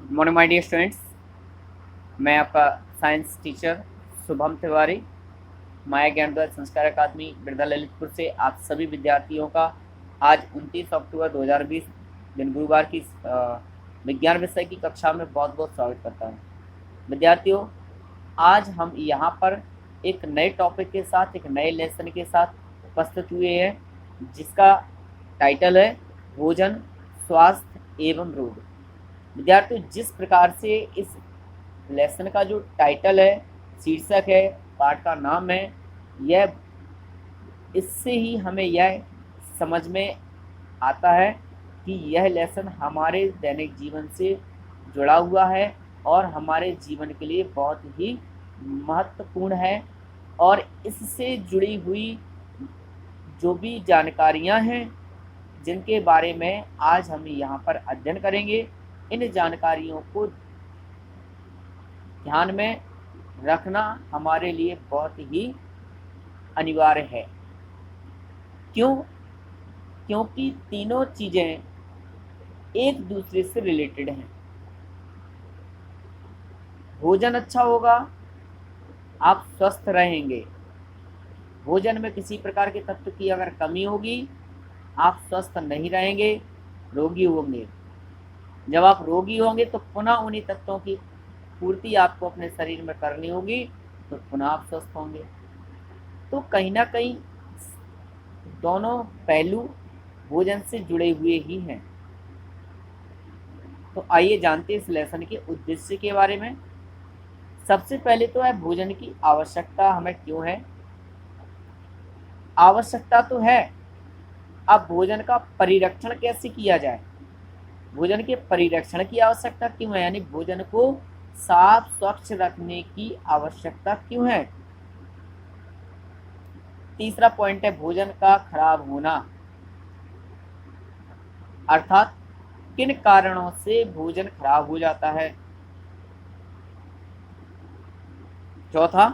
Morning my dear students, मैं आपका science teacher Shubham Tiwari माया ज्ञानोदय संस्कार अकादमी बिरधा ललितपुर से आप सभी विद्यार्थियों का आज 29 अक्टूबर 2020 दिन गुरुवार की विज्ञान विषय की कक्षा में बहुत बहुत स्वागत करता हूँ। विद्यार्थियों, आज हम यहाँ पर एक नए टॉपिक के साथ, एक नए लेसन के साथ उपस्थित हुए हैं, जिसका टाइटल है भोजन, स्वास्थ्य एवं रोग। विद्यार्थियों, जिस प्रकार से इस लेसन का जो टाइटल है, शीर्षक है, पाठ का नाम है, यह इससे ही हमें यह समझ में आता है कि यह लेसन हमारे दैनिक जीवन से जुड़ा हुआ है और हमारे जीवन के लिए बहुत ही महत्वपूर्ण है। और इससे जुड़ी हुई जो भी जानकारियां हैं, जिनके बारे में आज हम यहाँ पर अध्ययन करेंगे, इन जानकारियों को ध्यान में रखना हमारे लिए बहुत ही अनिवार्य है। क्यों? क्योंकि तीनों चीज़ें एक दूसरे से रिलेटेड हैं। भोजन अच्छा होगा, आप स्वस्थ रहेंगे। भोजन में किसी प्रकार के तत्व की अगर कमी होगी, आप स्वस्थ नहीं रहेंगे, रोगी होंगे। जब आप रोगी होंगे तो पुनः उन्हीं तत्वों की पूर्ति आपको अपने शरीर में करनी होगी, तो पुनः आप स्वस्थ होंगे। तो कहीं ना कहीं दोनों पहलू भोजन से जुड़े हुए ही हैं। तो आइए जानते हैं इस लेसन के उद्देश्य के बारे में। सबसे पहले तो है भोजन की आवश्यकता हमें क्यों है। आवश्यकता तो है, अब भोजन का परिरक्षण कैसे किया जाए, भोजन के परिरक्षण की आवश्यकता क्यों है, यानी भोजन को साफ स्वच्छ रखने की आवश्यकता क्यों है। तीसरा पॉइंट है भोजन का खराब होना, अर्थात किन कारणों से भोजन खराब हो जाता है। चौथा,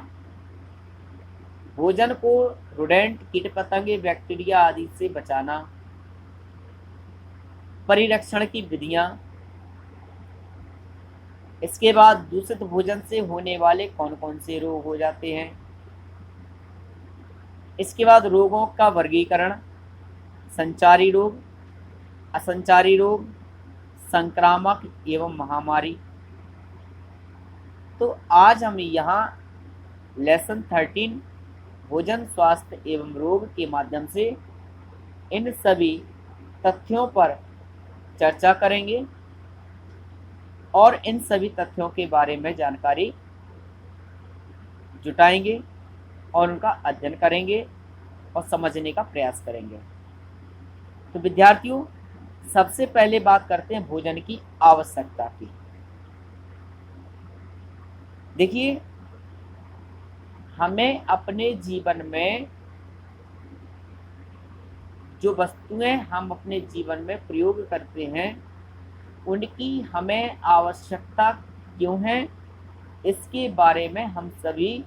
भोजन को रोडेंट, कीट पतंगे, बैक्टीरिया आदि से बचाना। परिरक्षण की विधियां। इसके बाद दूषित भोजन से होने वाले कौन कौन से रोग हो जाते हैं। इसके बाद रोगों का वर्गीकरण, संचारी रोग, असंचारी रोग, संक्रामक एवं महामारी। तो आज हम यहाँ लेसन 13 भोजन, स्वास्थ्य एवं रोग के माध्यम से इन सभी तथ्यों पर चर्चा करेंगे और इन सभी तथ्यों के बारे में जानकारी जुटाएंगे और उनका अध्ययन करेंगे और समझने का प्रयास करेंगे। तो विद्यार्थियों, सबसे पहले बात करते हैं भोजन की आवश्यकता की। देखिए, हमें अपने जीवन में जो वस्तुएं हम अपने जीवन में प्रयोग करते हैं, उनकी हमें आवश्यकता क्यों है, इसके बारे में हम सभी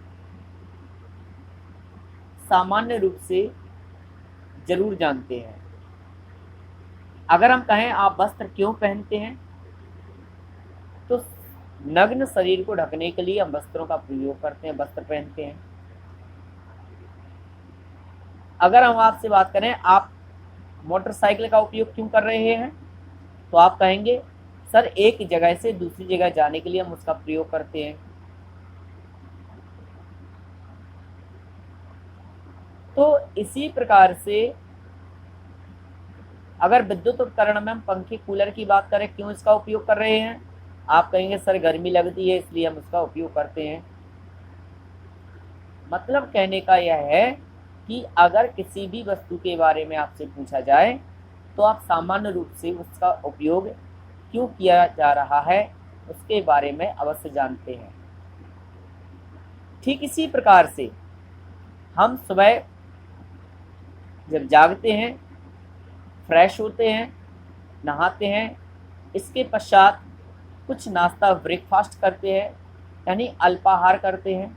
सामान्य रूप से जरूर जानते हैं। अगर हम कहें आप वस्त्र क्यों पहनते हैं, तो नग्न शरीर को ढकने के लिए हम वस्त्रों का प्रयोग करते हैं, वस्त्र पहनते हैं। अगर हम आपसे बात करें आप मोटरसाइकिल का उपयोग क्यों कर रहे हैं, तो आप कहेंगे सर एक जगह से दूसरी जगह जाने के लिए हम उसका प्रयोग करते हैं। तो इसी प्रकार से अगर विद्युत उपकरण में हम पंखे, कूलर की बात करें, क्यों इसका उपयोग कर रहे हैं, आप कहेंगे सर गर्मी लगती है इसलिए हम उसका उपयोग करते हैं। मतलब कहने का यह है कि अगर किसी भी वस्तु के बारे में आपसे पूछा जाए तो आप सामान्य रूप से उसका उपयोग क्यों किया जा रहा है उसके बारे में अवश्य जानते हैं। ठीक इसी प्रकार से हम सुबह जब जागते हैं, फ्रेश होते हैं, नहाते हैं, इसके पश्चात कुछ नाश्ता, ब्रेकफास्ट करते हैं, यानी अल्पाहार करते हैं,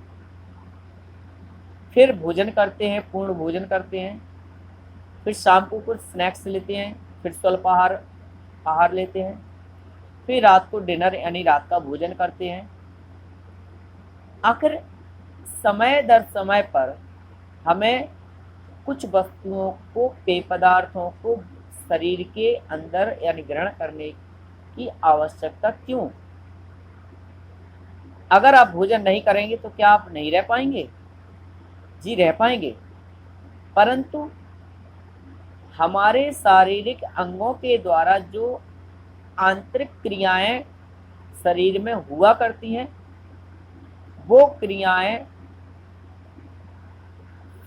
फिर भोजन करते हैं, पूर्ण भोजन करते हैं, फिर शाम को कुछ स्नैक्स लेते हैं, फिर स्वल्पाहार आहार लेते हैं, फिर रात को डिनर यानी रात का भोजन करते हैं। आखिर समय दर समय पर हमें कुछ वस्तुओं को, पेय पदार्थों को शरीर के अंदर यानी ग्रहण करने की आवश्यकता क्यों? अगर आप भोजन नहीं करेंगे तो क्या आप नहीं रह पाएंगे? जी रह पाएंगे, परंतु हमारे शारीरिक अंगों के द्वारा जो आंतरिक क्रियाएं शरीर में हुआ करती हैं, वो क्रियाएं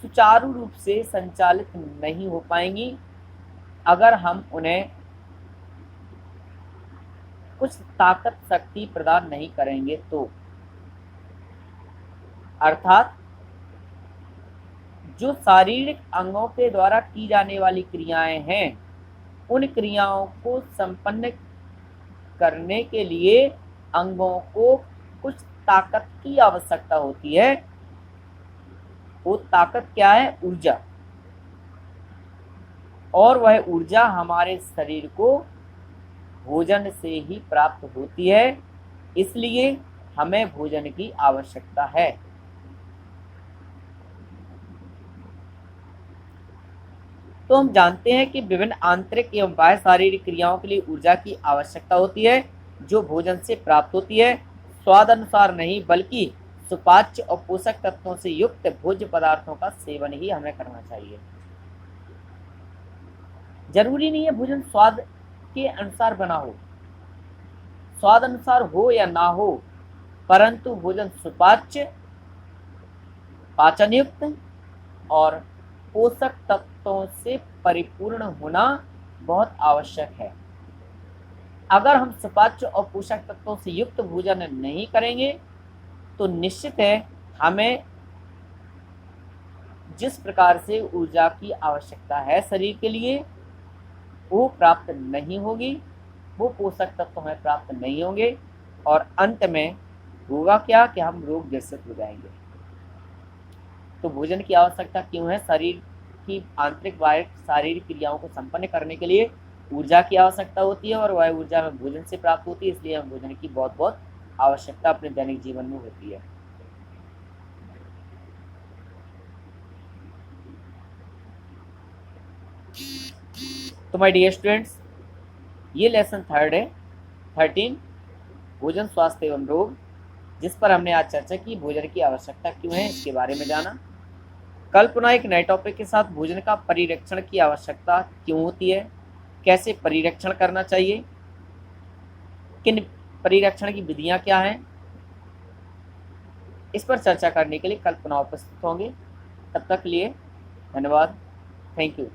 सुचारू रूप से संचालित नहीं हो पाएंगी अगर हम उन्हें कुछ ताकत शक्ति प्रदान नहीं करेंगे तो। अर्थात जो शारीरिक अंगों के द्वारा की जाने वाली क्रियाएं हैं, उन क्रियाओं को संपन्न करने के लिए अंगों को कुछ ताकत की आवश्यकता होती है। वो ताकत क्या है? ऊर्जा। और वह ऊर्जा हमारे शरीर को भोजन से ही प्राप्त होती है, इसलिए हमें भोजन की आवश्यकता है। तो हम जानते हैं कि विभिन्न आंतरिक एवं बाह्य शारीरिक क्रियाओं के लिए ऊर्जा की आवश्यकता होती है, जो भोजन से प्राप्त होती है। स्वाद अनुसार नहीं, बल्कि सुपाच्य और पोषक तत्वों से युक्त भोज्य पदार्थों का सेवन ही हमें करना चाहिए। जरूरी नहीं है भोजन स्वाद के अनुसार बना हो, स्वाद अनुसार हो या ना हो, परंतु भोजन सुपाच्य, पाचन युक्त और पोषक तत्वों से परिपूर्ण होना बहुत आवश्यक है। अगर हम सुपाच्य और पोषक तत्वों से युक्त भोजन नहीं करेंगे तो निश्चित है हमें जिस प्रकार से ऊर्जा की आवश्यकता है शरीर के लिए, वो प्राप्त नहीं होगी, वो पोषक तत्व हमें प्राप्त नहीं होंगे, और अंत में होगा क्या कि हम रोग ग्रसित हो जाएंगे। तो भोजन की आवश्यकता क्यों है? शरीर की आंतरिक बाह्य शारीरिक क्रियाओं को संपन्न करने के लिए ऊर्जा की आवश्यकता होती है, और वह ऊर्जा हमें भोजन से प्राप्त होती है, इसलिए हमें भोजन की बहुत बहुत आवश्यकता अपने दैनिक जीवन में होती है। तो माय डियर स्टूडेंट्स, ये लेसन 13 भोजन, स्वास्थ्य एवं रोग, जिस पर हमने आज चर्चा की। भोजन की आवश्यकता क्यों है, इसके बारे में जाना। कल पुनः एक नए टॉपिक के साथ भोजन का परिरक्षण की आवश्यकता क्यों होती है, कैसे परिरक्षण करना चाहिए, किन परिरक्षण की विधियां क्या हैं, इस पर चर्चा करने के लिए कल पुनः उपस्थित होंगे। तब तक के लिए धन्यवाद। Thank you.